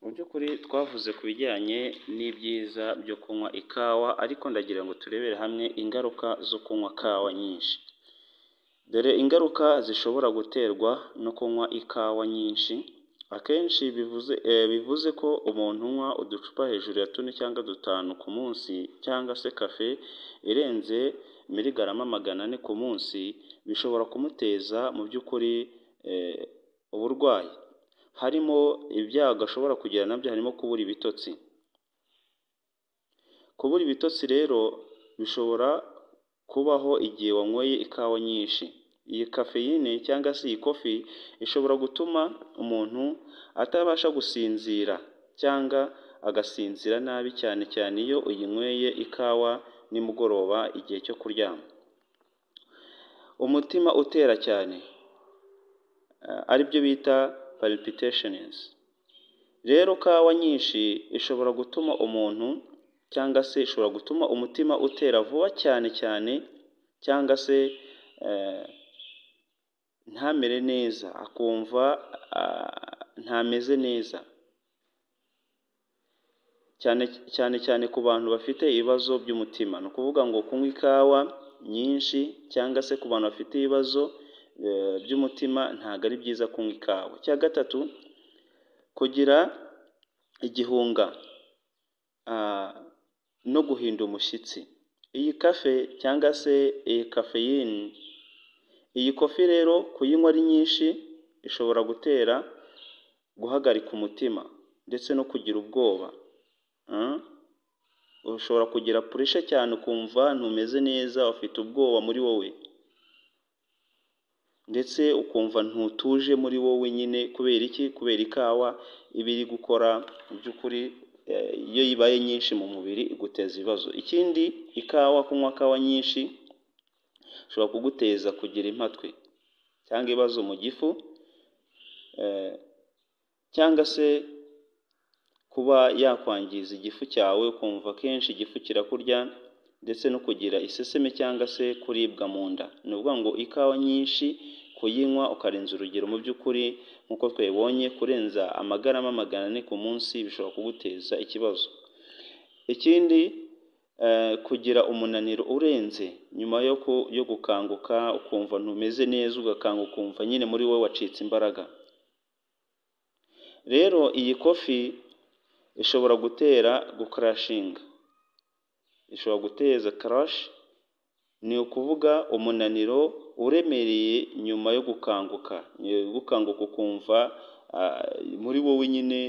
Mu by'ukuri twavuze ku bijyanye n'ibyiza byo kunywa ikawa ariko ndagira ngo turebere hamwe ingaruka zo kunywa kawa nyinshi. Dore ingaruka zishobora guterwa no kunywa ikawa nyinshi, akenshi bivuze ko umuntu unywa uducupa hejuru ya 4 cyangwa 5 ku munsi cyangwa se kafe irenze miligarama 400 ku munsi, bishobora kumuteza mu by'ukuri uburwayi. Harimo ibyago ashobora kugira nabyo harimo kubura ibitotsi. Kubura ibitotsi rero bishobora kubaho igihe wanyweye ikawa nyinshi. Iyi kafeyine cyangwa se iyi kofi ishobora gutuma umuntu atabasha gusinzira cyangwa agasinzira nabi cyane cyane iyo uyinyweye ikawa nimugoroba igihe cyo kuryama. Umutima utera cyane aribyo bita palpitations. Rero kawa nyinshi ishobora gutuma umuntu cyangwa se ishobora gutuma umutima utera vuba cyane cyangwa se ntamere neza, akumva ntameze neza. Cyane ku bantu bafite ibibazo by'umutima. Ni ukuvuga ngo kunywa ikawa nyinshi cyangwa se ku bantu bafite ibibazo by'umutima ntabwo ari byiza kunywa ikawa. Icya gatatu, kugira igihunga no guhinda umushyitsi. Iyi kafe cyangwa se iyi kafeyine, iyi kofi rero kuyinywa ari nyinshi ishobora gutera guhagarika umutima ndetse no kugira ubwoba. Ushobora kugira puresha cyane ukumva ntumeze neza, ufite ubwoba muri wowe ndetse ukumva ntutuje muri wowe nyine. Kubera iki? Kubera ikawa iba iri gukora mu by'ukuri iyo yibaye nyinshi mu mubiri iguteza ibibazo. Ikindi, kunywa kawa nyinshi ushobora kuguteza kugira impatwe cyangwa ibibazo mu gifu, cyangwa se kuba yakwangiza igifu cyawe ukumva kenshi igifu kirakurya ndetse no kugira iseseme cyangwa se kuribwa mu nda. Ni ukuvuga ngo ikawa nyinshi kuyinywa ukarenza urugero mu by'ukuri nk'uko twabibonye, kurenza amagarama 400 ku munsi bishobora kuguteza ikibazo. Ikindi, kugira umunaniro urenze nyuma yo gukanguka ukumva ntumeze neza, ugakanguka ukumva nyine muri wowe wacitse imbaraga. Rero iyi kofi ishobora gutera gukarashinga, ishobora guteza crash, ni ukuvuga umunaniro uremereye nyuma yo gukanguka ukumva muri wowe nyine